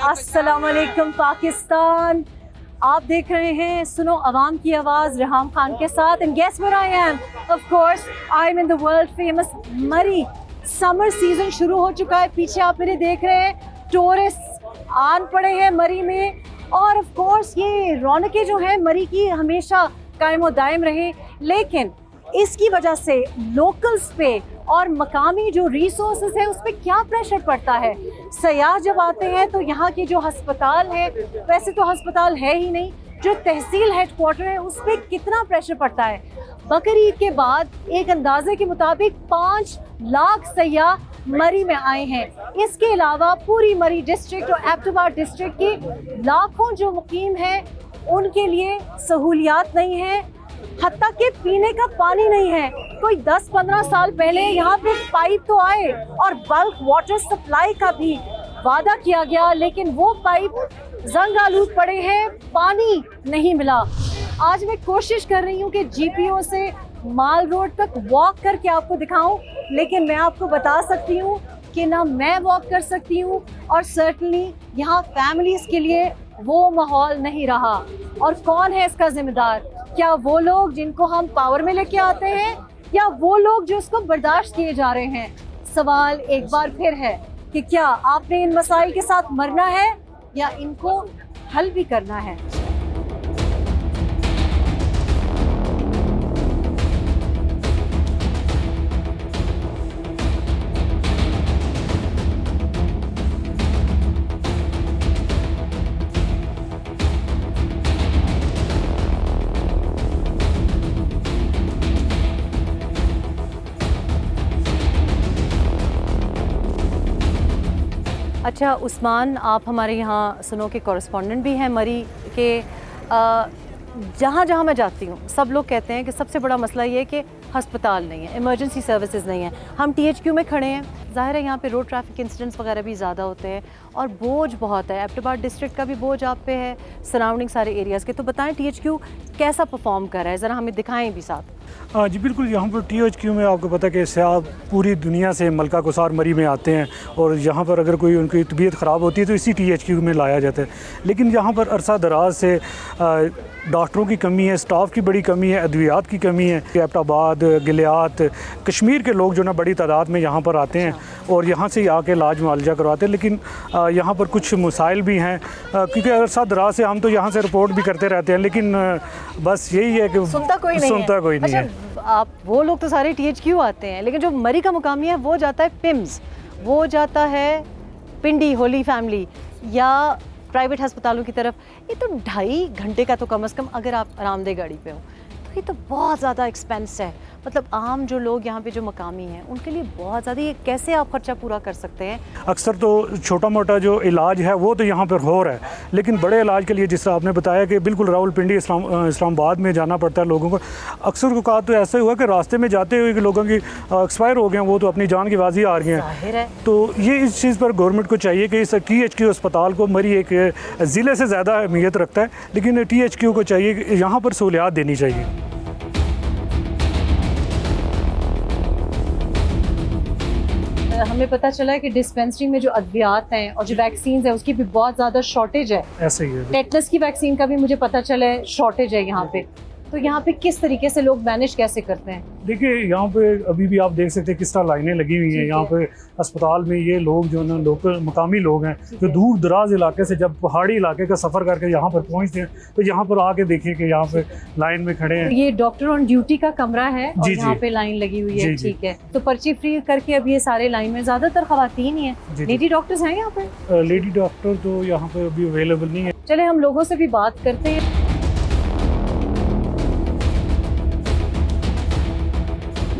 अस्सलाम वालेकुम पाकिस्तान। आप देख रहे हैं सुनो अवाम की आवाज़ रिहाम खान के साथ। And guess where I am? Of course I am in the world famous Murree. Summer season शुरू हो चुका है। पीछे आप मेरे देख रहे हैं टूरिस्ट आन पड़े हैं मरी में। और ऑफ कोर्स ये रौनकें जो है मरी की हमेशा कायम दायम रहे, लेकिन इसकी वजह से लोकल्स पे और मकामी जो रिसोर्सेज है उस पर क्या प्रेशर पड़ता है। सयाह जब आते हैं तो यहाँ की जो हस्पताल है, वैसे तो हस्पताल है ही नहीं, जो तहसील हेडक्वार्टर है उस पर कितना प्रेशर पड़ता है। बकरीद ईद के बाद एक अंदाजे के मुताबिक 5 लाख सयाह मरी में आए हैं। इसके अलावा पूरी मरी डिस्ट्रिक्ट और एबटाबाद डिस्ट्रिक्ट की लाखों जो मुकीम हैं उनके लिए सहूलियात नहीं है, हत्ता कि पीने का पानी नहीं है। कोई 10-15 साल पहले यहाँ पे पाइप तो आए और बल्क वाटर सप्लाई का भी वादा किया गया, लेकिन वो पाइप जंग आलूद पड़े हैं, पानी नहीं मिला। आज मैं कोशिश कर रही हूँ कि जीपीओ से माल रोड तक वॉक करके आपको दिखाऊं, लेकिन मैं आपको बता सकती हूँ कि ना मैं वॉक कर सकती हूँ और सर्टनली यहाँ फैमिलीज़ के लिए वो माहौल नहीं रहा। और कौन है इसका जिम्मेदार? क्या वो लोग जिनको हम पावर में लेके आते हैं, या वो लोग जो इसको बर्दाश्त किए जा रहे हैं? सवाल एक बार फिर है कि क्या आपने इन मसाइल के साथ मरना है या इनको हल भी करना है। अच्छा उस्मान, आप हमारे यहाँ सुनो के कॉरेस्पॉन्डेंट भी हैं मरी के। जहाँ जहाँ मैं जाती हूँ सब लोग कहते हैं कि सबसे बड़ा मसला ये है कि हस्पताल नहीं है, इमरजेंसी सर्विसेज नहीं है। हम THQ में खड़े हैं, ज़ाहिर है यहाँ पे रोड ट्रैफिक इंसिडेंट्स वगैरह भी ज़्यादा होते हैं और बोझ बहुत है। एबटाबाद डिस्ट्रिक्ट का भी बोझ आप पे है, सराउंडिंग सारे एरियाज़ के। तो बताएं THQ कैसा परफॉर्म कर रहा है, ज़रा हमें दिखाएं भी साथ। जी बिल्कुल, यहाँ पर THQ में आपको पता है कि सयाह पूरी दुनिया से मलका कुसार मरी में आते हैं और यहाँ पर अगर कोई उनकी तबीयत ख़राब होती है तो इसी THQ में लाया जाता है। लेकिन यहाँ पर अरसा दराज से डॉक्टरों की कमी है, स्टाफ की बड़ी कमी है, अद्वियात की कमी है। एबटाबाद, गिलियात, कश्मीर के लोग जो ना बड़ी तादाद में यहाँ पर आते हैं और यहाँ से आके इलाज मुआलजा करवाते हैं। लेकिन यहाँ पर कुछ मसाइल भी हैं, क्योंकि अरसा दराज से हम तो यहाँ से रिपोर्ट भी करते रहते हैं, लेकिन बस यही है कि सुनता कोई नहीं है। आप वो लोग तो सारे THQ आते हैं, लेकिन जो मरी का मुकामी है वो जाता है पिम्स, वो जाता है पिंडी होली फैमिली या प्राइवेट अस्पतालों की तरफ। ये तो 2.5 घंटे का तो कम से कम अगर आप आरामदेह गाड़ी पे हो तो ये तो बहुत ज़्यादा एक्सपेंस है। मतलब आम जो लोग यहाँ पे जो मकामी हैं उनके लिए बहुत ज़्यादा, ये कैसे आप खर्चा पूरा कर सकते हैं? अक्सर तो छोटा मोटा जो इलाज है वो तो यहाँ पर हो रहा है, लेकिन बड़े इलाज के लिए जिस तरह आपने बताया कि बिल्कुल रावलपिंडी इस्लामाबाद में जाना पड़ता है लोगों को। अक्सर को कहा तो ऐसा हुआ कि रास्ते में जाते हुए लोगों की एक्सपायर हो गए, वो तो अपनी जान की बाजी आ रही हैं। तो ये इस चीज़ पर गवर्नमेंट को चाहिए कि इस THQ अस्पताल को मरी एक ज़िले से ज़्यादा अहमियत रखता है, लेकिन THQ को चाहिए कि यहाँ पर सहूलियात देनी चाहिए। हमें पता चला है कि डिस्पेंसरी में जो अद्वियात हैं और जो वैक्सीन है उसकी भी बहुत ज़्यादा शॉर्टेज है। ऐसे ही है। टेटनस की वैक्सीन का भी मुझे पता चला है शॉर्टेज है यहाँ पे। तो यहाँ पे किस तरीके से लोग मैनेज कैसे करते हैं? देखिए यहाँ पे अभी भी आप देख सकते हैं किस तरह लाइनें लगी हुई हैं यहाँ पे अस्पताल में। ये लोग जो ना लोकल मकामी लोग हैं जो दूर दराज इलाके से जब पहाड़ी इलाके का सफ़र करके यहाँ पर पहुँचते हैं तो यहाँ पर आके देखिए कि यहाँ पे लाइन में खड़े हैं। ये डॉक्टर ऑन ड्यूटी का कमरा है और यहाँ पे लाइन लगी हुई है। ठीक है, तो पर्ची फ्री करके अब ये सारे लाइन में ज़्यादातर खवातीन ही हैं। लेडी डॉक्टर्स हैं यहाँ पे? लेडी डॉक्टर तो यहाँ पे अभी अवेलेबल नहीं है। चले हम लोगों से भी बात करते हैं।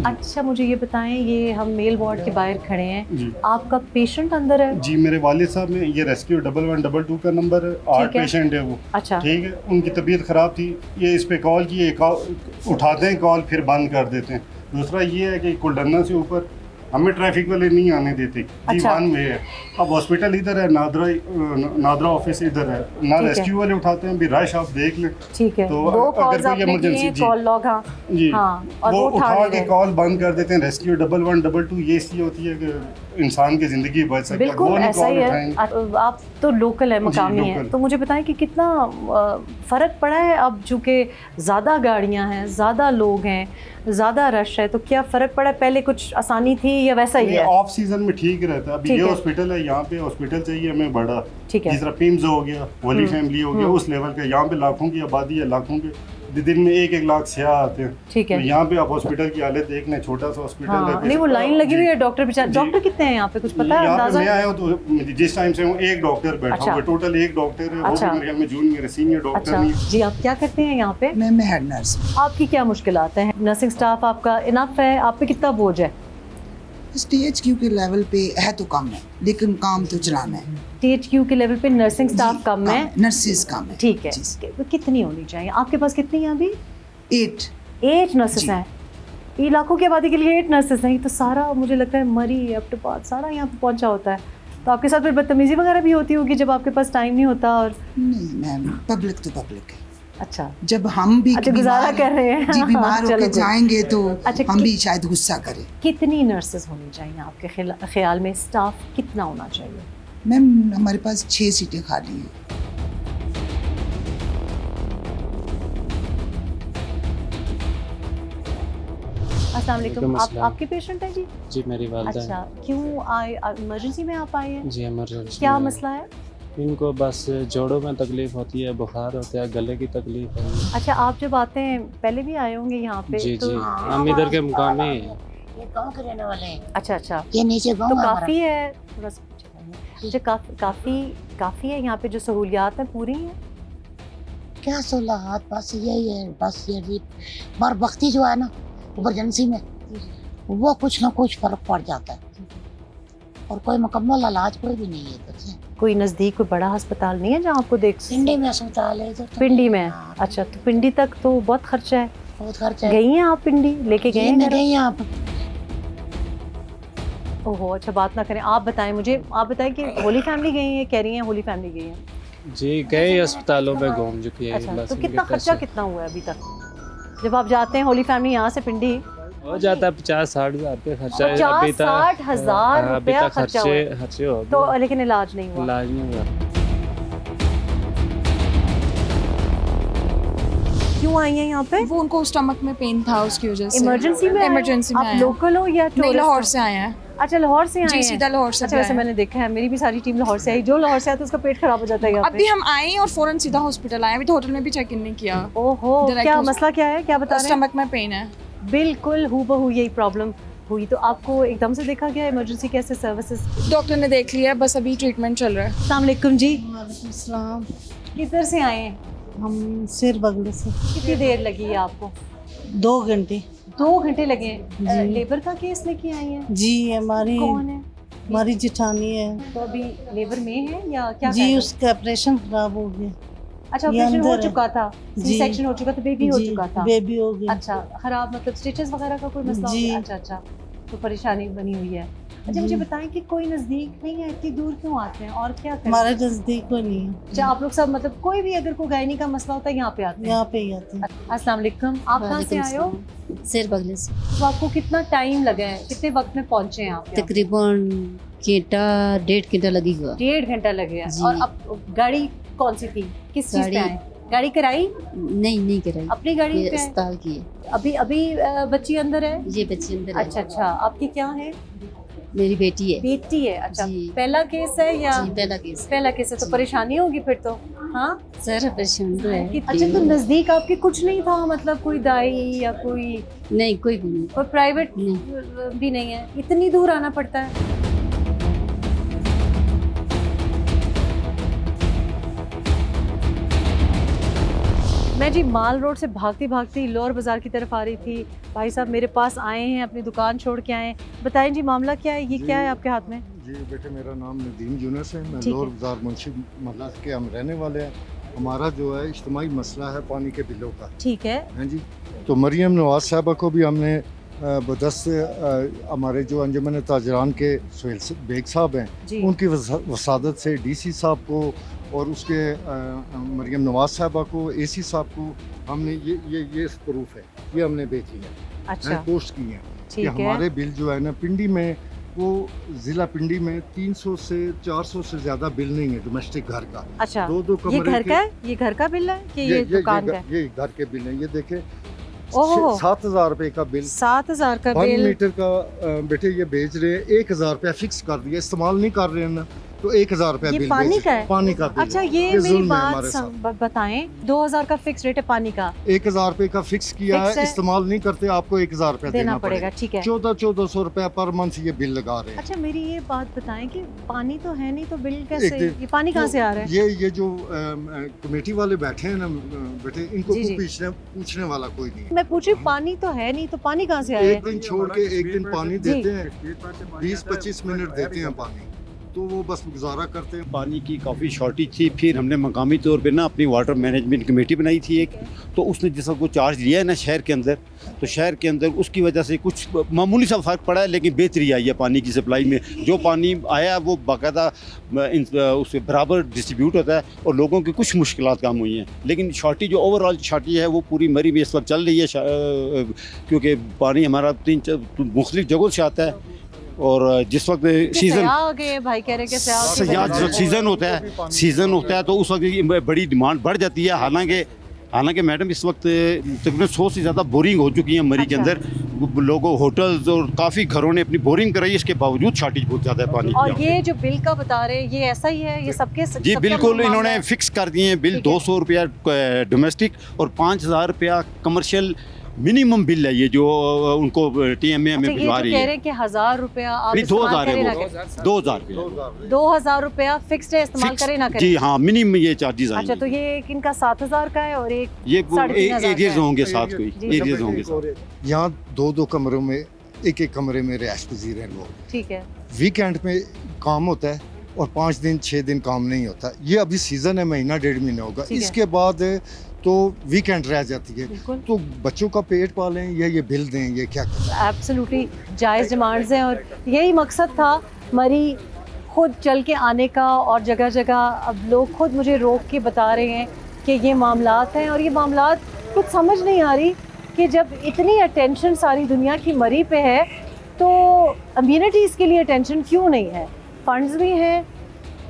अच्छा मुझे ये बताएं, ये हम मेल वार्ड के बाहर खड़े हैं, आपका पेशेंट अंदर है? जी मेरे वालिद साहब में ये रेस्क्यू 1122 का नंबर 8 पेशेंट है वो। अच्छा ठीक है, उनकी तबीयत ख़राब थी, ये इस पे कॉल किए, उठाते हैं कॉल फिर बंद कर देते हैं। दूसरा ये है कि कुलडन्ना से ऊपर हमें ट्रैफिक वाले नहीं आने देते। दीवान में है, अब हॉस्पिटल इधर है, नादरा ऑफिस इधर है, ना रेस्क्यू वाले उठाते हैं। भी रश आप देख लें। ठीक है, तो अगर कोई इमरजेंसी जी हाँ, और वो उठा के कॉल बंद कर देते हैं। रेस्क्यू 1122 ये इसलिए होती है कि इंसान की ज़िंदगी बच सके। बिल्कुल वो नहीं ऐसा ही कॉल है। उठाएंगे। आप तो लोकल है, मकामी है, लोकल। तो मुझे बताएं कि कितना फ़र्क पड़ा है अब, चूँकि ज़्यादा गाड़ियाँ हैं, ज़्यादा लोग हैं, ज़्यादा रश है, तो क्या फ़र्क पड़ा है? पहले कुछ आसानी थी या वैसा ही है? ऑफ सीजन में ठीक रहता है। अभी ठीक ये है। हॉस्पिटल है, यहाँ पे हॉस्पिटल चाहिए हमें बड़ा, ठीक है। जिस तरह पिम्स हो गया, होली फैमिली हो गया, उस लेवल का। यहाँ पे लाखों की आबादी है, लाखों के दिन में 1-1 लाख सियाह आते हैं। ठीक है। तो यहाँ पे आप हॉस्पिटल की हालत देख लें, छोटा सा हॉस्पिटल हाँ, है। नहीं वो लाइन लगी हुई है, डॉक्टर बेचारे। जी। डॉक्टर कितने हैं यहाँ पे, कुछ पता है यहाँ पे अंदाजा? मैं आया हूँ तो जिस टाइम से हूँ एक डॉक्टर बैठा अच्छा। हुआ है, टोटल एक डॉक्टर है। वो अच्छा। भी मेरे ख्याल में जूनियर है, सीनियर डॉक्टर अच्छा नहीं। जी, आप क्या करते हैं यहाँ पे? मैं हेड नर्स हूँ। आपकी क्या मुश्किलात हैं? नर्सिंग स्टाफ आपका इनफ है? आप पे कितना बोझ है? THQ के लेवल पे है तो कम है, लेकिन काम तो चलाना है। THQ के लेवल पे नर्सिंग स्टाफ कम है, नर्सिस कम है। ठीक है। जी। कितनी होनी चाहिए? आपके पास कितनी है अभी? 8 8 नर्सेस जी। हैं। ये लाखों की आबादी के लिए 8 नर्सेस हैं, ये तो सारा मुझे लगता है मरी अप टू पास सारा यहाँ पे पहुँचा होता है। तो आपके साथ फिर बदतमीजी वगैरह भी होती होगी जब आपके पास टाइम नहीं होता? और नहीं मैम, पब्लिक तो पब्लिक है। अच्छा, जब हम भी अच्छा, गुजारा कर रहे हैं। जी बीमार चलो होकर good। जाएंगे तो अच्छा, हम भी शायद गुस्सा करें। कितनी नर्सेस होनी चाहिए आपके ख्याल में? स्टाफ कितना होना चाहिए? मैम हमारे पास 6 सीटें खाली हैं। अस्सलाम वालेकुम। आप अस्सलाम। आपके पेशेंट हैं जी? जी मेरी वालदा अच्छा, क्यों आए? इमरजेंसी में आप आए हैं? जी इमरजेंसी क्या में। मसला है? इनको बस जोड़ों में तकलीफ होती है, बुखार होता है, गले की तकलीफ है। अच्छा, आप जब आते हैं, पहले भी आए होंगे यहाँ पे? जी तो जी, हम इधर के मुकामी हैं। ये गांव के रहने वाले हैं। अच्छा अच्छा, ये नीचे गांव तो है हमारा। काफ़ी है, थोड़ा सा पीछे जाइए। अच्छा, काफ़ी है यहाँ पे, जो सहूलियात हैं पूरी हैं? क्या सहूलत, बस यही है, बस ये भी मर बख्ती जो है ना इमरजेंसी में, वो कुछ ना कुछ फर्क पड़ जाता है, और कोई मुकम्मल इलाज कोई भी नहीं है इधर से। कोई नज़दीक कोई बड़ा अस्पताल नहीं है जहाँ आपको देख? पिंडी में अस्पताल है इधर तो पिंडी नहीं। में? हाँ, अच्छा, तो पिंडी तक तो बहुत खर्चा है। बहुत खर्चा है। गई हैं आप पिंडी? लेके गए हैं नहीं घर? गई आप। ओहो, अच्छा, बात ना करें। आप बताएं मुझे, आप बताएं कि होली फैमिली गई है, कह रही हैं होली फैमिली गई है। जी गए अस्पतालों में घूम चुकी है। अच्छा, बस तो उनके कितना पैसे- खर्चा कितना हुआ है अभी तक? जब आप जाते हैं होली फैमिली यहाँ से पिंडी, हो जाता है 50-60 हज़ार रुपये खर्चा है। 50-60 हज़ार हाँ, अभी रुपया तक खर्चा हुआ है। खर्चे हो तो गए। लेकिन इलाज नहीं हुआ। इलाज नहीं हुआ। क्यों आई हैं यहाँ पे? वो उनको स्टमक में पेन था, उसकी वजह से इमरजेंसी में आए हैं? इमरजेंसी में आप आए हैं। लोकल हो या नहीं, tourist लाहौर हो? से आए हैं। अच्छा, लाहौर से आए जी हैं? सीधा लाहौर से अच्छा, भी वैसे आए हैं। मैंने देखा है, मेरी भी सारी टीम लाहौर से आई। जो लाहौर से आता है उसका पेट खराब हो जाता है यहाँ अभी पे। हम आए और फौरन सीधा हॉस्पिटल आए, अभी तो होटल में भी चेक इन नहीं किया। ओहो, Direct क्या hospital। मसला क्या है, क्या बता रहे हैं? स्टमक में पेन है। बिल्कुल हूबहू यही प्रॉब्लम हुई। तो आपको एकदम से देखा गया इमरजेंसी कैसे सर्विसेज? डॉक्टर ने देख लिया, बस अभी ट्रीटमेंट चल रहा है। अस्सलाम वालेकुम जी, अस्सलाम। किधर से आए हैं? हम सिर बगले से कितनी देर लगी है आपको? 2 घंटे। 2 घंटे लगे हैं। जी। लेबर का केस लेके आई हैं? जी हमारी कौन है? हमारी जिठानी है तो अभी लेबर में है या क्या कर जी, रहे हैं? उसका ऑपरेशन खराब हो गया। अच्छा, ये ऑपरेशन हो अंदर है। चुका था, सी जी। सेक्शन हो चुका था, बेबी हो जी, चुका था। बेबी हो गया। अच्छा, खराब मतलब स्टिचेस वगैरह का कोई मसला हो जी। गया? अच्छा अच्छा, तो परेशानी बनी हुई है। अच्छा, मुझे जी। बताएं कि कोई नज़दीक नहीं है, इतनी दूर क्यों आते हैं और क्या करते हमारे हैं? नजदीक कोई नहीं है, अच्छा, आप लोग सब मतलब कोई भी अगर कोई गायनी का मसला होता है यहाँ पे आते हैं? यहाँ पे ही आते हैं। अस्सलाम वालेकुम, आप कहाँ से आए हो? सिर बगले से तो आपको कितना टाइम लगा है, कितने वक्त में पहुँचे हैं आप यहाँ? तकरीबन घंटा 1.5 घंटा लगी हुआ। 1.5 घंटा लगे है। जी। और अब गाड़ी कौन सी थी, किस चीज़ पे गाड़ी- आए? गाड़ी कराई? नहीं कराई, अपनी गाड़ी ये पे आए? अस्पताल की है। अभी बच्ची अंदर है? ये बच्ची अंदर है। अच्छा अच्छा, आपकी क्या है? मेरी बेटी है। बेटी है। अच्छा, जी। पहला केस है या? जी पहला केस है। पहला केस है, तो जी। परेशानी होगी फिर तो। हाँ, सर ऑपरेशन तो है। अच्छा, तो नजदीक आपके कुछ नहीं था, मतलब कोई दाई या कोई नहीं कोई भी नहीं। कोई प्राइवेट नहीं। भी नहीं है? इतनी दूर आना पड़ता है? मैं जी माल रोड से भागती भागती लोअर बाजार की तरफ आ रही थी। भाई साहब मेरे पास आए हैं, अपनी दुकान छोड़ के आए हैं। बताएं जी, मामला क्या है? ये क्या है आपके हाथ में? जी बेटे, मेरा नाम नदीम यूनुस है। मैं ठीक है। लोअर बाजार मुंशी महल्ला के हम रहने वाले हैं। हमारा जो है इज्तिमाई मसला है पानी के बिलों का। ठीक है। हैं जी, तो मरियम नवाज साहबा को भी हमने बदस्त हमारे जो अंजुमन ताजरान के सुहेल बेग साहब हैं, जी। उनकी वसादत से डीसी साहब को और उसके मरियम नवाज साहबा को, एसी साहब को हमने ये प्रूफ है, ये हमने भेजी है, अच्छा, पोस्ट की है कि ठीक है। हमारे बिल जो है ना पिंडी में वो ज़िला पिंडी में 300 से 400 से ज़्यादा बिल नहीं है डोमेस्टिक घर का। अच्छा, दो ये कमरे घर के- का है? ये घर का बिल है कि ये दुकान का है? ये घर के बिल है। ये देखे ओहो। 7,000 रुपए का बिल, 7,000 का 1 बिल। मीटर का बेटे ये बेच रहे हैं 1,000 रुपया फिक्स कर दिया, इस्तेमाल नहीं कर रहे हैं ना, तो 1,000 रुपया ये बिल पानी बेच- का है? पानी का बिल अच्छा, है। ये मेरी जुल्म है बात हमारे साथ। बताएं, 2,000 का फिक्स रेट है पानी का, 1,000 रुपए का फिक्स किया फिक्स है, है। इस्तेमाल नहीं करते आपको 1,000 रुपया देना पड़ेगा, ठीक है। 1400 रुपया पर मंथ ये बिल लगा रहे हैं। अच्छा, मेरी ये बात बताएं कि पानी तो है नहीं तो बिल एक कैसे, दिन- ये पानी कहाँ से आ रहा है? ये जो कमेटी वाले बैठे हैं ना बेटे, इनको जी, जी। पूछने वाला कोई नहीं है। मैं पूछी पानी तो है नहीं तो पानी कहाँ से आ रहा एक है? दिन छोड़ के एक दिन पानी जी। देते हैं, 20-25 मिनट देते हैं पानी, तो वो बस गुजारा करते हैं। पानी की काफ़ी शॉर्टेज थी। फिर हमने मकामी तौर पे ना अपनी वाटर मैनेजमेंट कमेटी बनाई थी एक, तो उसने जिसका को चार्ज लिया है ना शहर के अंदर, तो शहर के अंदर उसकी वजह से कुछ मामूली सा फ़र्क पड़ा है, लेकिन बेहतरी आई है पानी की सप्लाई में। जो पानी आया वो बाकायदा उससे बराबर डिस्ट्रीब्यूट होता है और लोगों की कुछ मुश्किलात कम हुई हैं। लेकिन शॉर्टेज जो ओवरऑल शॉर्टेज है वो पूरी मरी में इस वक्त चल रही है, क्योंकि पानी हमारा 3 मुख्तलिफ जगहों से आता है। और जिस वक्त सीज़न आ गए भाई, कह रहे कि सीज़न होता है तो उस वक्त ये बड़ी डिमांड बढ़ जाती है। हालांकि मैडम इस वक्त तकरीबन 100 से ज़्यादा बोरिंग हो चुकी हैं मरी के अच्छा। अंदर। लोगों होटल्स और काफ़ी घरों ने अपनी बोरिंग कराई, इसके बावजूद शॉर्टेज बहुत ज़्यादा है पानी और की। ये जो बिल का बता रहे हैं ये ऐसा ही है, ये सबके जी सबका बिल्कुल, मामला इन्होंने है? फिक्स कर दिए हैं बिल। ठीक है। 200 रुपया डोमेस्टिक और 5,000 रुपया कमर्शियल मिनिमम बिल है, ये जो उनको TMA में अच्छा, ये भिजवा जो रही कह है। रहे हैं कि 1,000 रुपया आप नहीं, इस्तेमाल 2,000 करें है ना वो, करें, 2,000 2,000 रुपया फिक्स्ड है, इस्तेमाल फिक्स। करें ना करें। जी हाँ, मिनिमम ये चार्जेस अच्छा, आएंगे। तो ये एक इनका 7,000 का है और एक ये 3,500 एरियाज का है। होंगे साथ, कोई जी, एरियाज होंगे साथ। यहाँ 2 कमरों में एक कमरे में रिहाइश पजीर हैं लोग। ठीक है। वीकेंड में काम होता है और 5 दिन 6 दिन काम नहीं होता। ये अभी सीज़न है, महीना 1.5 महीना होगा, ठीक है। इसके बाद तो वीकेंड रह जाती है। बिल्कुल। तो बच्चों का पेट पालें या ये बिल दें, ये क्या करें? एब्सोल्युटली जायज़ डिमांड्स हैं और यही मकसद था मरी खुद चल के आने का। और जगह जगह अब लोग खुद मुझे रोक के बता रहे हैं कि ये मामलात हैं, और ये मामलात कुछ समझ नहीं आ रही कि जब इतनी अटेंशन सारी दुनिया की मरी पे है तो कम्युनिटीज़ के लिए अटेंशन क्यों नहीं है? फंड्स भी हैं,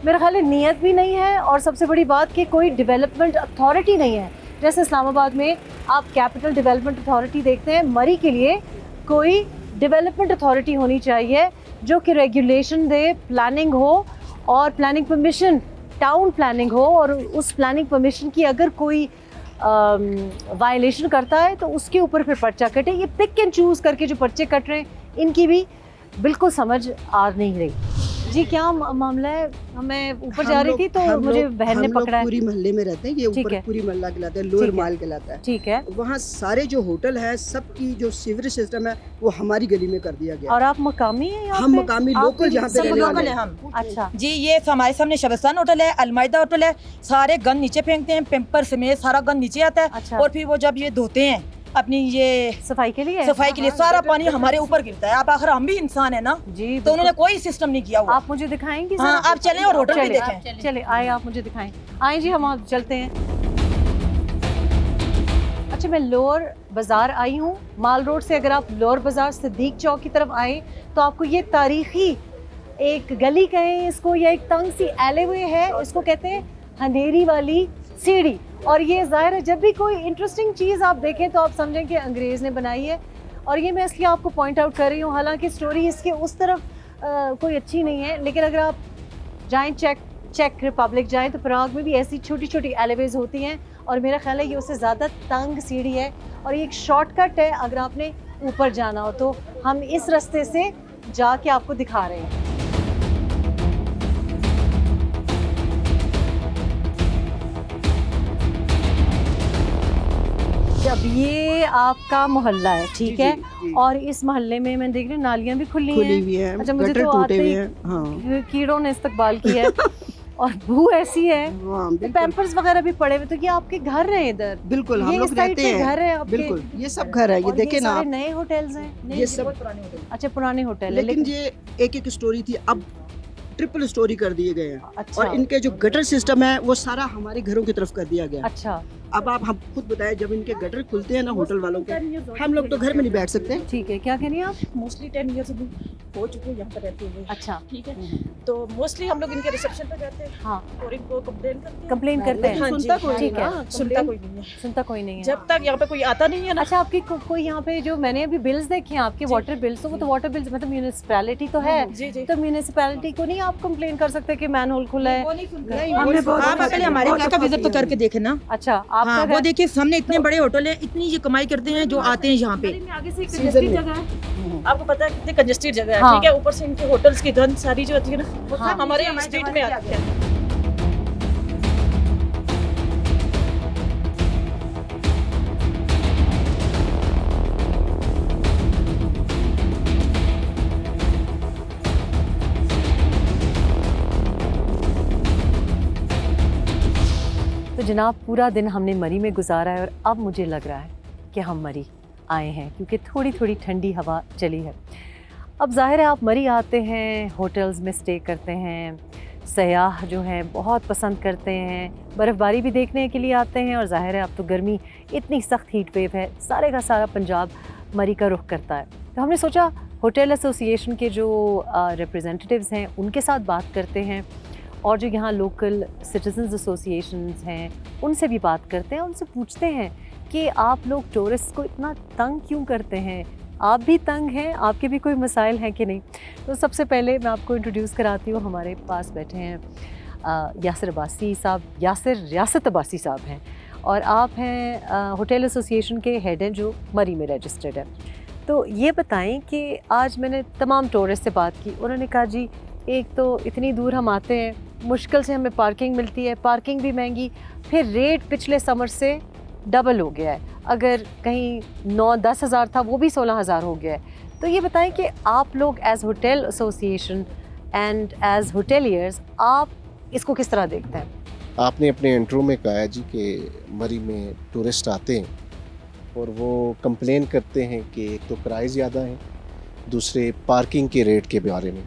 मेरा ख्याल है नीयत भी नहीं है, और सबसे बड़ी बात कि कोई डेवलपमेंट अथॉरिटी नहीं है। जैसे इस्लामाबाद में आप कैपिटल डेवलपमेंट अथॉरिटी देखते हैं, मरी के लिए कोई डेवलपमेंट अथॉरिटी होनी चाहिए जो कि रेगुलेशन दे, प्लानिंग हो और प्लानिंग परमिशन, टाउन प्लानिंग हो, और उस प्लानिंग परमिशन की अगर कोई वायलेशन करता है तो उसके ऊपर फिर पर्चा कटे। ये पिक एंड चूज़ करके जो पर्चे कट रहे हैं इनकी भी बिल्कुल समझ आ नहीं रही। जी, क्या मामला है? मैं ऊपर जा रही थी तो मुझे बहन ने पकड़ा है। पूरी मोहल्ले में रहते हैं, ये ऊपर पूरी मोहल्ला कहलाता है, लोअर माल कहलाता है। ठीक है। वहाँ सारे जो होटल है, सबकी जो सीवरेज सिस्टम है वो हमारी गली में कर दिया गया। और आप मकामी हैं यहाँ हम पे? मकामी लोकल यहाँ पे सब रहने लोकल वाले है हैं। हम। अच्छा जी, ये हमारे सामने शबस्तान होटल है, अलमाइदा होटल है, सारे गंद नीचे फेंकते हैं, पेपर समेत सारा गंद नीचे आता है। अच्छा। और फिर वो जब ये धोते हैं अपनी ये सफाई के लिए सारा पानी हमारे ऊपर गिरता है। अब आखिर हम भी इंसान है ना जी, तो उन्होंने कोई सिस्टम नहीं किया हुआ। आप मुझे दिखाएंगी? हाँ, आप चलें और होटल भी देखें। चले आए, आप मुझे दिखाएं। आए जी, हम आप चलते हैं। अच्छा, मैं लोअर बाज़ार आई हूँ, माल रोड से। अगर आप लोअर बाज़ार सिद्दीक चौक की तरफ आए तो आपको ये तारीखी एक गली कहें इसको, या एक तंग सी एलेवे है, इसको कहते हैं अंधेरी वाली सीढ़ी। और ये ज़ाहिर है जब भी कोई इंटरेस्टिंग चीज़ आप देखें तो आप समझें कि अंग्रेज़ ने बनाई है। और ये मैं इसलिए आपको पॉइंट आउट कर रही हूँ, हालांकि स्टोरी इसके उस तरफ कोई अच्छी नहीं है, लेकिन अगर आप जाएं चेक रिपब्लिक जाएं तो प्राग में भी ऐसी छोटी छोटी एलेवेज होती हैं, और मेरा ख्याल है ये उससे ज़्यादा तंग सीढ़ी है और ये एक शॉर्टकट है अगर आपने ऊपर जाना हो। तो हम इस रास्ते से जाके आपको दिखा रहे हैं। जब ये आपका मोहल्ला है, ठीक है, और इस मोहल्ले में मैं देख रही हूँ नालियाँ भी खुली हुई हैं। अच्छा, मुझे गटर तो टूटे आते हुए ही हैं। हाँ। कीड़ों ने इस्तकबाल किया है और बू ऐसी है, पैम्पर्स वगैरह भी पड़े हुए। तो ये आपके घर हैं इधर? बिल्कुल, हम ये लोग इस साइड रहते पे हैं। घर है आपके? बिल्कुल, ये सब घर है, ये देखे ना सारे आप। नए होटल्स हैं? ये सब अच्छा, पुराने होटल है, लेकिन ये एक एक स्टोरी थी, अब ट्रिपल स्टोरी कर दिए गए हैं। अच्छा। और इनके जो गटर सिस्टम है वो सारा हमारे घरों की तरफ कर दिया गया। अच्छा। अब आप हम खुद बताएं, जब इनके गटर खुलते हैं ना होटल वालों के, हम लोग तो घर में नहीं बैठ सकते। ठीक है, क्या कह रही हैं आप? मोस्टली 10 ईयर्स हो चुके हैं यहाँ पर रहते हुए। अच्छा, ठीक है, तो मोस्टली हम लोग इनके रिसेप्शन पे जाते हैं। हाँ, और इनको कंप्लेन करते हैं। हाँ जी, सुनता कोई ठीक है, सुनता कोई नहीं है, सुनता कोई नहीं है जब तक यहाँ पे कोई आता नहीं है ना। अच्छा, आपकी कोई यहाँ पे जो मैंने अभी बिल्स देखे हैं आपके वाटर बिल्स, तो वो तो वाटर बिल्स मतलब म्यूनिसिपैलिटी तो है, जी जी, तो म्यूनिसिपैलिटी को नहीं आप कंप्लेन कर सकते कि मैनहोल खुला है? आप पहले हमारे घर का विजिट तो करके देखे ना। अच्छा, हाँ, आपका वो देखिए सामने इतने बड़े होटल है, इतनी ये कमाई करते हैं जो आते हैं यहाँ पे। आगे से कंजेस्टेड जगह है, आपको पता है कितनी कंजेस्टेड जगह है। हाँ। ठीक है, ऊपर से इनके होटल्स की गंद सारी जो होती है ना, वो हाँ। सब हमारे स्ट्रीट में आती है। तो जनाब, पूरा दिन हमने मरी में गुजारा है और अब मुझे लग रहा है कि हम मरी आए हैं, क्योंकि थोड़ी थोड़ी ठंडी हवा चली है। अब जाहिर है आप मरी आते हैं, होटल्स में स्टे करते हैं, सयाह जो हैं बहुत पसंद करते हैं, बर्फ़बारी भी देखने के लिए आते हैं, और जाहिर है अब तो गर्मी इतनी सख्त हीट वेव है, सारे का सारा पंजाब मरी का रुख करता है। तो हमने सोचा होटल एसोसिएशन के जो रिप्रेजेंटेटिव्स हैं उनके साथ बात करते हैं, और जो यहाँ लोकल सिटीजन्स एसोसिएशंस हैं उनसे भी बात करते हैं, उनसे पूछते हैं कि आप लोग टूरिस्ट को इतना तंग क्यों करते हैं, आप भी तंग हैं, आपके भी कोई मसाइल हैं कि नहीं। तो सबसे पहले मैं आपको इंट्रोड्यूस कराती हूँ, हमारे पास बैठे हैं यासिर अब्बासी साहब। यासिर रियासत अब्बासी साहब हैं और आप हैं होटल एसोसिएशन के हेड हैं जो मरी में रजिस्टर्ड है। तो ये बताएं कि आज मैंने तमाम टूरिस्ट से बात की, उन्होंने कहा जी एक तो इतनी दूर हम आते हैं, मुश्किल से हमें पार्किंग मिलती है, पार्किंग भी महंगी, फिर रेट पिछले समर से डबल हो गया है, अगर कहीं 9-10 हज़ार था वो भी 16 हज़ार हो गया है। तो ये बताएं कि आप लोग as hotel association and as hoteliers आप इसको किस तरह देखते हैं? आपने अपने इंट्रो में कहा जी कि मरी में टूरिस्ट आते हैं और वो कंप्लेन करते हैं कि एक तो किराए ज़्यादा हैं, दूसरे पार्किंग के रेट के बारे में।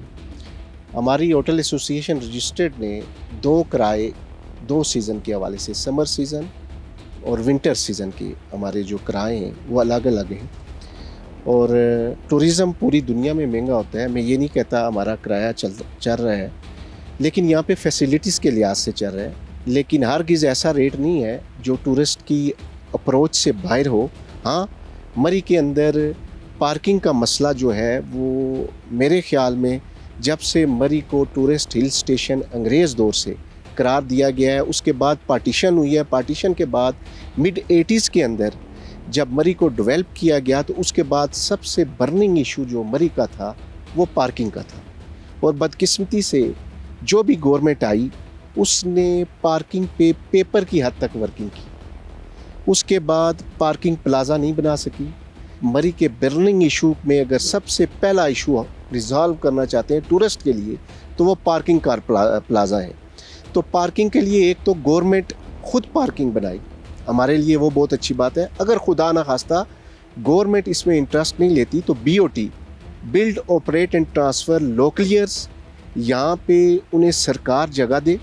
हमारी होटल एसोसिएशन रजिस्टर्ड ने 2 किराए 2 सीज़न के हवाले से, समर सीज़न और विंटर सीज़न के हमारे जो किराए हैं वो अलग अलग हैं। और टूरिज़म पूरी दुनिया में महंगा होता है, मैं ये नहीं कहता हमारा किराया चल रहा है, लेकिन यहाँ पे फैसिलिटीज़ के लिहाज से चल रहा है, लेकिन हरगिज़ ऐसा रेट नहीं है जो टूरिस्ट की अप्रोच से बाहर हो। हाँ, मरी के अंदर पार्किंग का मसला जो है वो मेरे ख्याल में जब से मरी को टूरिस्ट हिल स्टेशन अंग्रेज़ दौर से करार दिया गया है, उसके बाद पार्टीशन हुई है, पार्टीशन के बाद मिड-80s के अंदर जब मरी को डेवलप किया गया तो उसके बाद सबसे बर्निंग इशू जो मरी का था वो पार्किंग का था। और बदकिस्मती से जो भी गवर्नमेंट आई उसने पार्किंग पे पेपर की हद तक वर्किंग की, उसके बाद पार्किंग प्लाजा नहीं बना सकी। मरी के बर्निंग इशू में अगर सबसे पहला इशू रिजॉल्व करना चाहते हैं टूरिस्ट के लिए तो वो पार्किंग कार प्लाजा है। तो पार्किंग के लिए एक तो गवर्नमेंट खुद पार्किंग बनाई, हमारे लिए वो बहुत अच्छी बात है। अगर खुदा ना खास्ता गवर्नमेंट इसमें इंटरेस्ट नहीं लेती तो BOT, build operate and transfer लोकलियर्स, यहाँ पे उन्हें सरकार जगह दे,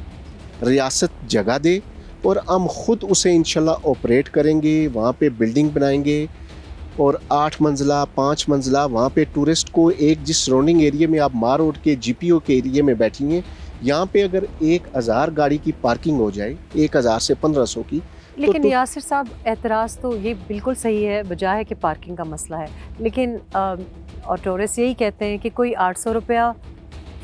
रियासत जगह दे और हम खुद उसे इंशाल्लाह ऑपरेट करेंगे, वहाँ पे बिल्डिंग बनाएंगे और 8 मंजिला 5 मंजिला वहाँ पे टूरिस्ट को एक जिस सराउंडिंग एरिया में आप मार रोड के GPO के एरिया में बैठी हैं, यहाँ पे अगर 1000 गाड़ी की पार्किंग हो जाए 1000 से 1500 की। लेकिन यासिर साहब, एतराज़ तो ये बिल्कुल सही है, बजाय है कि पार्किंग का मसला है, लेकिन और टूरिस्ट यही कहते हैं कि कोई 800 रुपया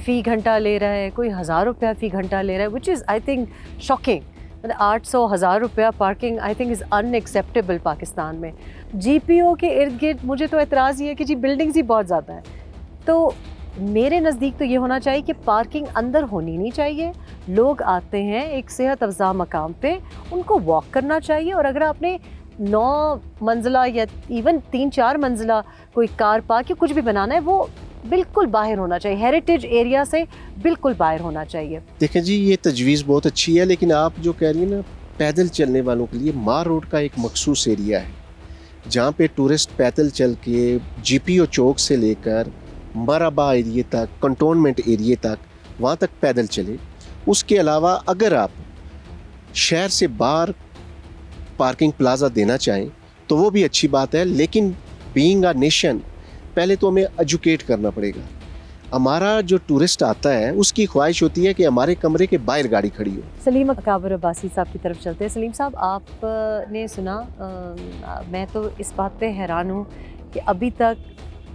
फ़ी घंटा ले रहा है, कोई 1000 रुपया फ़ी घंटा ले रहा है, which is I think shocking. 800-1000 रुपया parking I think is unacceptable Pakistan में। GPO के इर्द गिर्द मुझे तो एतराज़ ये है कि जी बिल्डिंग्स ही बहुत ज़्यादा हैं। तो मेरे नज़दीक तो ये होना चाहिए कि पार्किंग अंदर होनी नहीं चाहिए, लोग आते हैं एक सेहत अफ़ज़ा मकाम पे, उनको वॉक करना चाहिए, और अगर आपने 9 मंजिला या इवन 3-4 मंजिला कोई कार पार्क या कुछ भी बनाना है वो बिल्कुल बाहर होना चाहिए, हेरिटेज एरिया से बिल्कुल बाहर होना चाहिए। देखें जी, ये तजवीज़ बहुत अच्छी है, लेकिन आप जो कह रही हैं ना, पैदल चलने वालों के लिए मार रोड का एक मखसूस एरिया है जहाँ पे टूरिस्ट पैदल चल के GPO चौक से लेकर मराबा एरिया तक, कंटोनमेंट एरिया तक, वहाँ तक पैदल चले। उसके अलावा अगर आप शहर से बाहर पार्किंग प्लाजा देना चाहें तो वो भी अच्छी बात है, लेकिन बीइंग अ नेशन पहले तो हमें एजुकेट करना पड़ेगा। हमारा जो टूरिस्ट आता है उसकी ख्वाहिश होती है कि हमारे कमरे के बाहर गाड़ी खड़ी हो। सलीम अकाबर अब्बासी साहब की तरफ चलते हैं। सलीम साहब, आपने सुना, मैं तो इस बात पे हैरान हूँ कि अभी तक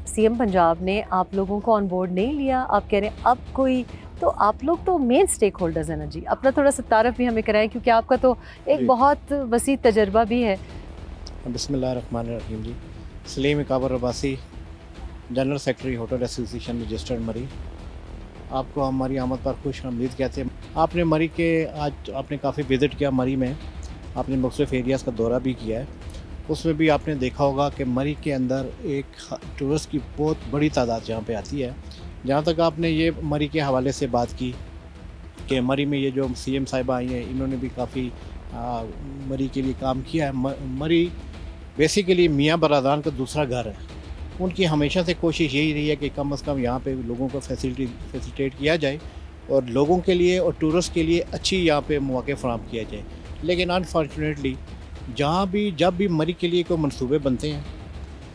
सीएम पंजाब ने आप लोगों को ऑन बोर्ड नहीं लिया। आप कह रहे हैं अब कोई, तो आप लोग तो मेन स्टेक होल्डर्स हैं ना जी। अपना थोड़ा सा तारफ़ भी हमें कराएं, क्योंकि आपका तो एक बहुत वसी तजर्बा भी है। बिस्मिल्लाहिर्रहमानिर्रहीम जी। Salim Akbar Abbasi, general secretary hotel association registered Murree. आपको हमारी आमद पर खुश आमदीद कहते हैं। आपने मरी के आज आपने काफ़ी विज़िट किया मरी में, आपने मुख्तलिफ एरियाज़ का दौरा भी किया है। उसमें भी आपने देखा होगा कि मरी के अंदर एक टूरिस्ट की बहुत बड़ी तादाद यहाँ पे आती है। जहाँ तक आपने ये मरी के हवाले से बात की कि मरी में ये जो सीएम साहिबा आई हैं, इन्होंने भी काफ़ी मरी के लिए काम किया है। मरी बेसिकली मियाँ बरादरान का दूसरा घर है। उनकी हमेशा से कोशिश यही रही है कि कम से कम यहाँ पे लोगों को फैसिलिटेट किया जाए और लोगों के लिए और टूरिस्ट के लिए अच्छी यहाँ पे मौके फराहम किया जाए। लेकिन अनफॉर्चुनेटली जब भी मरी के लिए कोई मंसूबे बनते हैं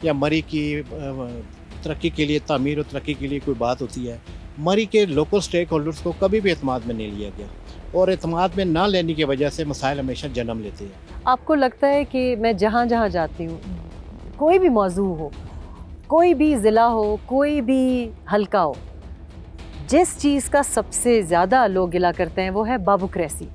या मरी की तरक्की के लिए, तामीर और तरक्की के लिए कोई बात होती है, मरी के लोकल स्टेक होल्डर्स को कभी भी एतमाद में नहीं लिया गया और एतमाद में ना लेने की वजह से मसाइल हमेशा जन्म लेते हैं। आपको लगता है कि मैं जहाँ जहाँ जाती हूँ, कोई भी मौजू हो, कोई भी ज़िला हो, कोई भी हल्का हो, जिस चीज़ का सबसे ज़्यादा लोग गिला करते हैं वो है बाबूक्रेसी।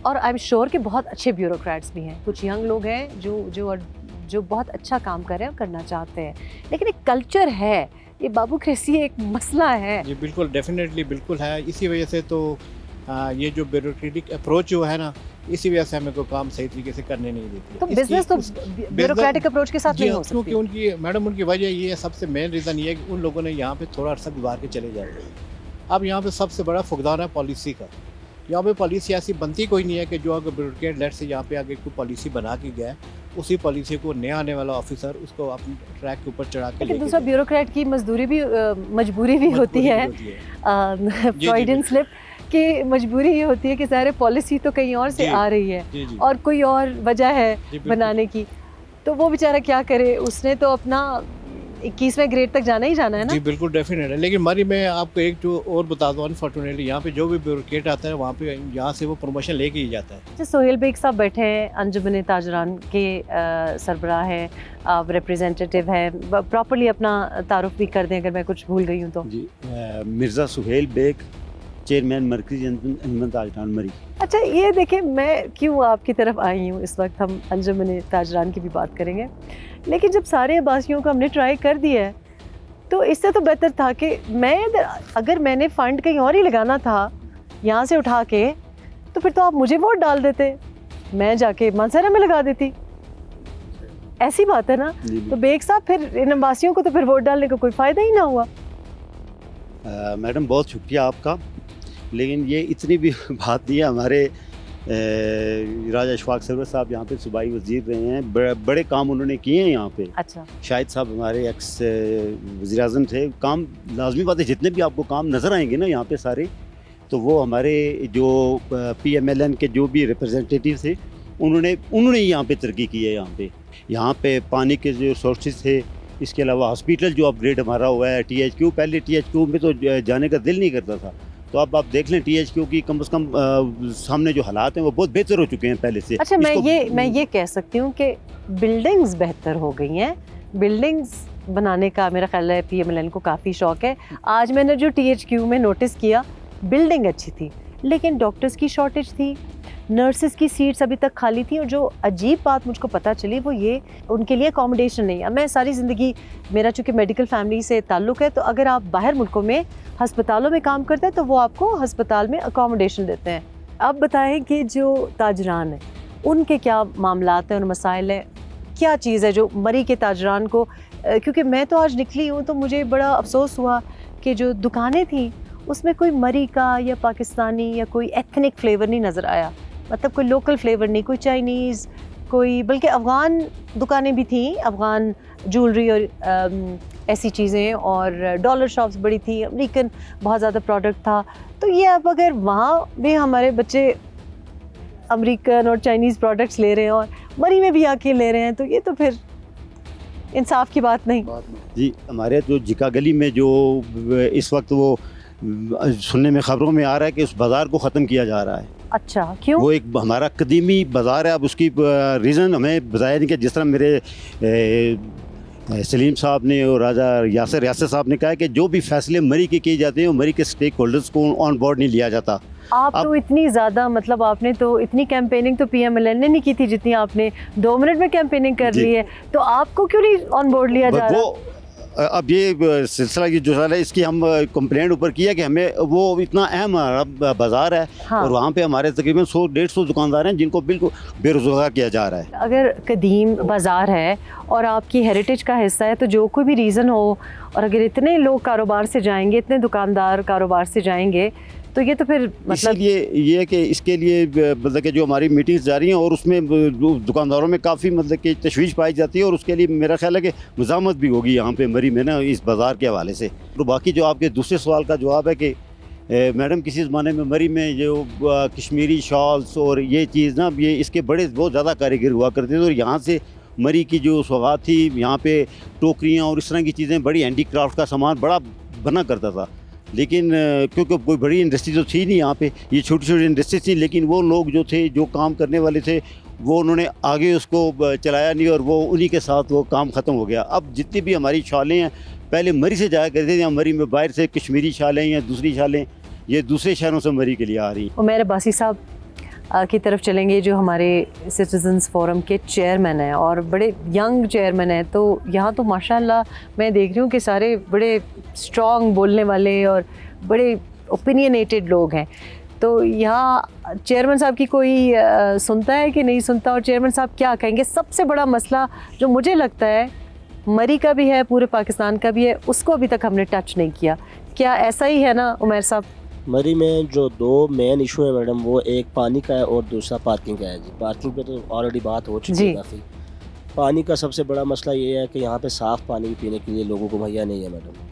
और आई एम श्योर कि बहुत अच्छे ब्यूरोक्रेट्स भी हैं, कुछ यंग लोग हैं जो बहुत अच्छा काम कर रहे हैं और करना चाहते हैं, लेकिन एक कल्चर है, ये बाबूक्रेसी एक मसला है। जी बिल्कुल, डेफिनेटली बिल्कुल है। इसी वजह से तो ये जो ब्यूरोक्रेटिक अप्रोच जो है ना, इसी वजह से हमें कोई काम सही तरीके से करने नहीं देती। तो बिजनेस तो ब्यूरोक्रेटिक अप्रोच के साथ नहीं हो सकती। क्योंकि उनकी मैडम उनकी वजह ये है, सबसे मेन रीज़न ये है कि उन लोगों ने यहाँ पे थोड़ा अर्सा गुजार के चले जाए। अब यहाँ पे सबसे बड़ा फुकदान है पॉलिसी का। यहाँ पे पॉलिसी ऐसी बनती कोई नहीं है कि जो अगर ब्यूरोक्रेट लेट से यहाँ पे आगे कोई पॉलिसी बना के गया है, उसी पॉलिसी को नया आने वाला ऑफिसर उसको अपने ट्रैक के ऊपर चढ़ा के लेके दूसरा ब्यूरोक्रेट की मजबूरी भी होती है, फ्रॉइडियन स्लिप कि मजबूरी ये होती है कि सारे पॉलिसी तो कहीं और से आ रही है और कोई और वजह है बनाने की, तो वो बेचारा क्या करे, उसने तो अपना 21वें ग्रेड तक जाना ही जाना है ना। जी बिल्कुल डेफिनेट है। लेकिन मरी मैं आपको एक जो और बता दूँ, अनफॉर्चुनेटली यहाँ पे जो भी ब्यूरोक्रेट आता है वहाँ पे यहाँ से वो प्रमोशन लेके ही जाता है। अच्छा, सोहेल बेग साहब बैठे हैं, अंजुमन ताजरान के सरबराह है, आप रिप्रेजेंटेटिव हैं, प्रॉपरली अपना तारुफ भी कर दें अगर मैं कुछ भूल गई हूँ तो। जी, मिर्ज़ा सोहेल बेग, चेयरमैन मरकज़ी अंजुमन ताजरान मरी। अच्छा, ये देखिए मैं क्यों आपकी तरफ आई हूँ, इस वक्त हम अंजुमन ताजरान की भी बात करेंगे, लेकिन जब सारे अब्बासियों को हमने ट्राई कर दिया है तो इससे तो बेहतर था कि मैं अगर मैंने फ़ंड कहीं और ही लगाना था यहाँ से उठा के, तो फिर तो आप मुझे वोट डाल देते, मैं जाके मानसरा में लगा देती। ऐसी बात है ना। तो बेग साहब फिर इन अब्बासियों को तो फिर वोट डालने का कोई फ़ायदा ही ना हुआ। मैडम बहुत शुक्रिया आपका, लेकिन ये इतनी भी बात नहीं है। हमारे राजा अशफाक सरवर साहब यहाँ पे सूबाई वज़ीर रहे हैं, बड़े काम उन्होंने किए हैं यहाँ पे। अच्छा, शाहिद साहब हमारे एक्स वज़ीर आज़म थे। काम लाजमी बात है, जितने भी आपको काम नज़र आएंगे ना यहाँ पे सारे, तो वो हमारे जो PMLN के जो भी रिप्रेजेंटेटिव थे उन्होंने यहाँ पे तरक्की की है। यहाँ पे पानी के जो सोर्सेज थे, इसके अलावा हॉस्पिटल जो अपग्रेड हमारा हुआ है, THQ, पहले THQ में तो जाने का दिल नहीं करता था, तो अब आप देख लें THQ की कम से कम सामने जो हालात हैं वो बहुत बेहतर हो चुके हैं पहले से। अच्छा, मैं ये कह सकती हूँ कि बिल्डिंग्स बेहतर हो गई हैं। बिल्डिंग्स बनाने का मेरा ख्याल है PMLN को काफ़ी शौक है। आज मैंने जो THQ में नोटिस किया, बिल्डिंग अच्छी थी लेकिन डॉक्टर्स की शॉर्टेज थी, नर्सेस की सीट्स अभी तक खाली थी, और जो अजीब बात मुझको पता चली वो ये, उनके लिए अकोमोडेशन नहीं है। मैं सारी ज़िंदगी, मेरा चूँकि मेडिकल फैमिली से ताल्लुक़ है, तो अगर आप बाहर मुल्कों में हस्पतालों में काम करते हैं तो वो आपको हस्पताल में अकोमोडेशन देते हैं। अब बताएं कि जो ताजरान है उनके क्या मामलात हैं और मसाइल हैं, क्या चीज़ है जो मरी के ताजरान को, क्योंकि मैं तो आज निकली हूँ तो मुझे बड़ा अफसोस हुआ कि जो दुकानें थी उसमें कोई मरी का या पाकिस्तानी या कोई एथनिक फ्लेवर नहीं नज़र आया, मतलब कोई लोकल फ्लेवर नहीं, कोई चाइनीज़, कोई, बल्कि अफ़गान दुकानें भी थी, अफ़गान ज्वेलरी और ऐसी चीज़ें, और डॉलर शॉप्स बड़ी थी, अमेरिकन बहुत ज़्यादा प्रोडक्ट था। तो ये अब अगर वहाँ भी हमारे बच्चे अमेरिकन और चाइनीज़ प्रोडक्ट्स ले रहे हैं और मरी में भी आके ले रहे हैं, तो ये तो फिर इंसाफ की बात नहीं। जी, हमारे जो जिका गली में जो इस वक्त वो सुनने में खबरों में आ रहा है कि उस बाज़ार को ख़त्म किया जा रहा है। अच्छा, क्यों? वो एक हमारा कदीमी बाज़ार है। अब उसकी रीज़न हमें बताया नहीं कि जिस तरह मेरे सलीम साहब ने और राजा यासर साहब ने कहा है कि जो भी फैसले मरी के किए जाते हैं वो मरी के स्टेक होल्डर्स को ऑन बोर्ड नहीं लिया जाता। आप तो इतनी ज़्यादा, मतलब आपने तो इतनी कैंपेनिंग तो PMLN ने नहीं की थी जितनी आपने 2 मिनट में कैंपेनिंग कर ली है, तो आपको क्यों नहीं ऑन बोर्ड लिया जा रहा? अब ये सिलसिला ये जो है इसकी हम कंप्लेंट ऊपर किया कि हमें वो इतना अहम बाज़ार है। हाँ। और वहाँ पे हमारे तकरीबन 100-150 दुकानदार हैं जिनको बिल्कुल बेरोज़गार किया जा रहा है। अगर कदीम बाज़ार है और आपकी हेरिटेज का हिस्सा है, तो जो कोई भी रीज़न हो और अगर इतने लोग कारोबार से जाएंगे, इतने दुकानदार कारोबार से जाएंगे, तो ये तो फिर मतलब ये है कि इसके लिए मतलब कि जो हमारी मीटिंग्स जा रही हैं और उसमें दुकानदारों में काफ़ी मतलब कि तशवीश पाई जाती है और उसके लिए मेरा ख्याल है कि मज़ामत भी होगी यहाँ पे मरी में ना इस बाज़ार के हवाले से। तो बाकी जो आपके दूसरे सवाल का जवाब है कि मैडम किसी ज़माने में मरी में जो कश्मीरी शॉल्स और ये चीज़ ना ये इसके बड़े बहुत ज़्यादा कारीगर हुआ करते थे और यहाँ से मरी की जो सौगात थी यहाँ पे टोकरियाँ और इस तरह की चीज़ें बड़ी हैंडी क्राफ्ट का सामान बड़ा बना करता था। लेकिन क्योंकि कोई बड़ी इंडस्ट्री तो थी नहीं यहाँ पे, ये छोटी छोटी इंडस्ट्री थी, लेकिन वो लोग जो थे जो काम करने वाले थे वो उन्होंने आगे उसको चलाया नहीं और वो उन्हीं के साथ वो काम ख़त्म हो गया। अब जितनी भी हमारी शालें हैं पहले मरी से जाया करते थे, या मरी में बाहर से कश्मीरी शालें या दूसरी शालें ये दूसरे शहरों से मरी के लिए आ रही। उमैर अब्बासी साहब की तरफ चलेंगे जो हमारे सिटीजन्स फोरम के चेयरमैन हैं और बड़े यंग चेयरमैन हैं, तो यहाँ तो माशाल्लाह मैं देख रही हूँ कि सारे बड़े स्ट्रॉन्ग बोलने वाले और बड़े ओपिनियनेटेड लोग हैं। तो यहाँ चेयरमैन साहब की कोई सुनता है कि नहीं सुनता, और चेयरमैन साहब क्या कहेंगे? सबसे बड़ा मसला जो मुझे लगता है मरी का भी है, पूरे पाकिस्तान का भी है, उसको अभी तक हमने टच नहीं किया। क्या ऐसा ही है ना उमैर साहब? मरी में जो 2 मेन इशू है मैडम, वो एक पानी का है और दूसरा पार्किंग का है जी। पार्किंग पे तो ऑलरेडी बात हो चुकी है काफ़ी। पानी का सबसे बड़ा मसला ये है कि यहाँ पे साफ़ पानी पीने के लिए लोगों को मुहैया नहीं है मैडम,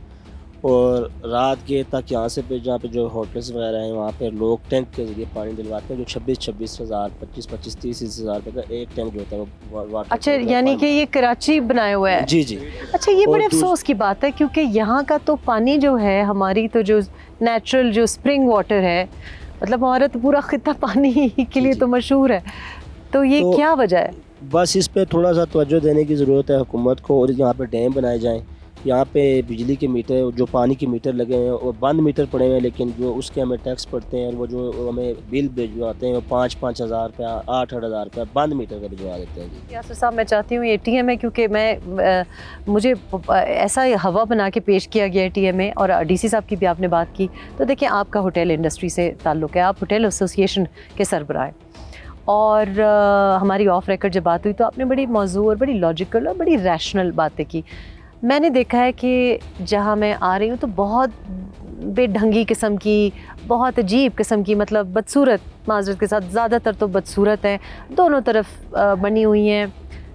और रात के तक यहाँ से पे जहाँ पे जो होटल्स वगैरह हैं वहाँ पे लोग टैंक के ज़रिए पानी दिलवाते हैं, जो 26-26 हज़ार 25-25-30 हज़ार रुपये का एक टैंक जो होता है वो वाटर। अच्छा, यानी कि ये कराची बनाया हुआ है? जी जी। अच्छा, ये बड़े अफसोस की बात है क्योंकि यहाँ का तो पानी जो है, हमारी तो जो नेचुरल जो स्प्रिंग वाटर है, मतलब हमारा तो पूरा खिता पानी के लिए तो मशहूर है, तो ये क्या वजह है? बस इस पे थोड़ा सा तवज्जो देने की ज़रूरत है हुकूमत को, और यहाँ पे डैम बनाए जाएँ। यहाँ पे बिजली के मीटर, जो पानी के मीटर लगे हैं और बंद मीटर पड़े हुए हैं, लेकिन जो उसके हमें टैक्स पड़ते हैं, वो जो हमें बिल भिजवाते हैं वो 5-5 हज़ार रुपया 8-8 हज़ार रुपया बंद मीटर का भिजवा देते हैं जी। यासर साहब, मैं चाहती हूँ ये TM है, क्योंकि मुझे ऐसा हवा बना के पेश किया गया है TM में, और DC साहब की भी आपने बात की, तो देखिए आपका होटल इंडस्ट्री से ताल्लुक़ है, आप होटल एसोसिएशन के सरबराह हैं, और हमारी ऑफ रिकॉर्ड जब बात हुई तो आपने बड़ी मौजूद और बड़ी लॉजिकल और बड़ी रैशनल बातें की। मैंने देखा है कि जहाँ मैं आ रही हूँ तो बहुत बेढंगी किस्म की, बहुत अजीब किस्म की, मतलब बदसूरत, माजरत के साथ ज़्यादातर तो बदसूरत हैं, दोनों तरफ बनी हुई हैं,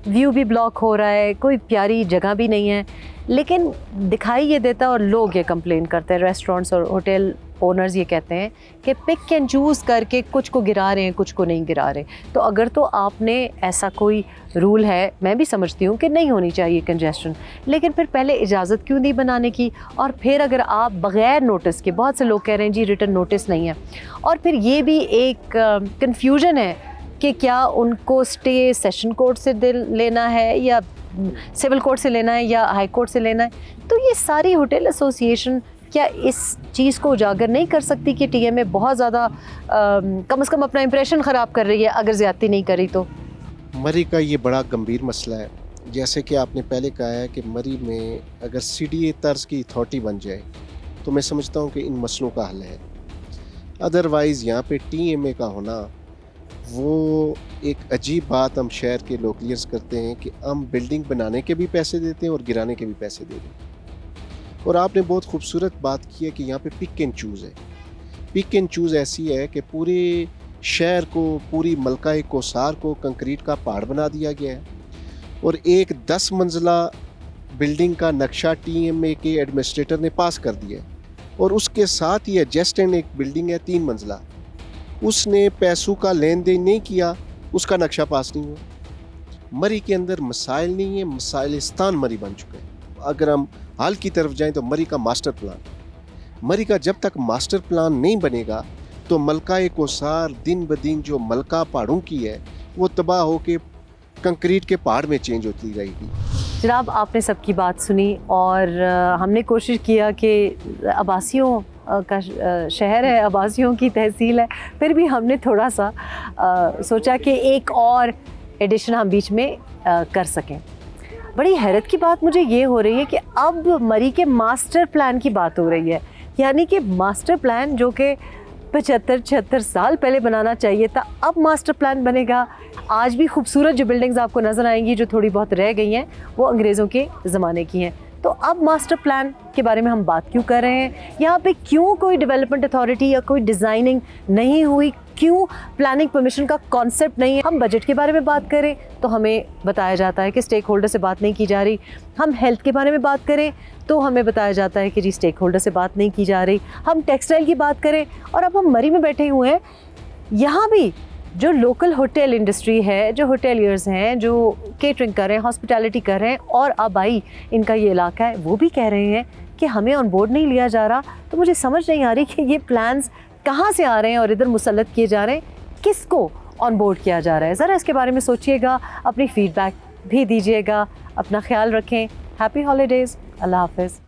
व्यू भी ब्लॉक हो रहा है, कोई प्यारी जगह भी नहीं है, लेकिन दिखाई ये देता है और लोग ये कंप्लेन करते हैं, रेस्टोरेंट्स और होटल ओनर्स ये कहते हैं कि पिक एंड चूज़ करके कुछ को गिरा रहे हैं, कुछ को नहीं गिरा रहे। तो अगर तो आपने ऐसा कोई रूल है, मैं भी समझती हूँ कि नहीं होनी चाहिए कंजेशन, लेकिन फिर पहले इजाज़त क्यों नहीं बनाने की? और फिर अगर आप बग़ैर नोटिस के, बहुत से लोग कह रहे हैं जी रिटर्न नोटिस नहीं है, और फिर ये भी एक कन्फ्यूजन है कि क्या उनको स्टे सेशन कोर्ट से लेना है या सिविल कोर्ट से लेना है या हाई कोर्ट से लेना है। तो ये सारी होटल एसोसिएशन क्या इस चीज़ को उजागर नहीं कर सकती कि TMA बहुत ज़्यादा कम से कम अपना इंप्रेशन ख़राब कर रही है, अगर ज़्यादती नहीं करी तो? मरी का ये बड़ा गंभीर मसला है। जैसे कि आपने पहले कहा है कि मरी में अगर CDA तर्ज की अथॉरिटी बन जाए तो मैं समझता हूँ कि इन मसलों का हल है। अदरवाइज़ यहाँ पे TMA का होना वो एक अजीब बात हम शहर के लोकलियर्स करते हैं कि हम बिल्डिंग बनाने के भी पैसे देते हैं और गिराने के भी पैसे देते हैं। और आपने बहुत खूबसूरत बात की है कि यहाँ पे पिक एंड चूज़ है। पिक एंड चूज़ ऐसी है कि पूरे शहर को, पूरी मलका कोसार को कंक्रीट का पहाड़ बना दिया गया है, और एक 10 मंजिला बिल्डिंग का नक्शा TMA के एडमिनिस्ट्रेटर ने पास कर दिया है, और उसके साथ ही एडजस्टेंट एक बिल्डिंग है 3 मंजिला, उसने पैसों का लेन देन नहीं किया, उसका नक्शा पास नहीं हुआ। मरी के अंदर मसाइल नहीं है, मसाइलिस्तान मरी बन चुका है। अगर हम हाल की तरफ जाएं तो मरी का मास्टर प्लान, मरी का जब तक मास्टर प्लान नहीं बनेगा तो मलका कोसार दिन ब दिन जो मलका पहाड़ों की है वो तबाह होके कंक्रीट के पहाड़ में चेंज होती रहेगी। जनाब, आपने सबकी बात सुनी और हमने कोशिश किया कि आबासियों का शहर है, आबासियों की तहसील है, फिर भी हमने थोड़ा सा सोचा कि एक और एडिशन हम बीच में कर सकें। बड़ी हैरत की बात मुझे ये हो रही है कि अब मरी के मास्टर प्लान की बात हो रही है, यानी कि मास्टर प्लान जो कि 75-76 साल पहले बनाना चाहिए था, अब मास्टर प्लान बनेगा। आज भी खूबसूरत जो बिल्डिंग्स आपको नज़र आएंगी जो थोड़ी बहुत रह गई हैं वो अंग्रेज़ों के ज़माने की हैं। तो अब मास्टर प्लान के बारे में हम बात क्यों कर रहे हैं, यहाँ पे क्यों कोई डेवलपमेंट अथॉरिटी या कोई डिज़ाइनिंग नहीं हुई, क्यों प्लानिंग परमिशन का कॉन्सेप्ट नहीं है। हम बजट के बारे में बात करें तो हमें बताया जाता है कि स्टेक होल्डर से बात नहीं की जा रही। हम हेल्थ के बारे में बात करें तो हमें बताया जाता है कि जी स्टेक होल्डर से बात नहीं की जा रही। हम टेक्सटाइल की बात करें और अब हम मरी में बैठे हुए हैं, यहाँ भी जो लोकल होटल इंडस्ट्री है, जो होटेलियर्स हैं, जो केटरिंग कर रहे हैं, हॉस्पिटैलिटी कर रहे हैं और आबाई इनका ये इलाका है, वो भी कह रहे हैं कि हमें ऑन बोर्ड नहीं लिया जा रहा। तो मुझे समझ नहीं आ रही कि ये प्लान्स कहाँ से आ रहे हैं और इधर मुसल्लत किए जा रहे हैं, किसको ऑन बोर्ड किया जा रहा है। ज़रा इसके बारे में सोचिएगा, अपनी फ़ीडबैक भी दीजिएगा, अपना ख्याल रखें। हैप्पी हॉलीडेज़, अल्लाह हाफ़िज़।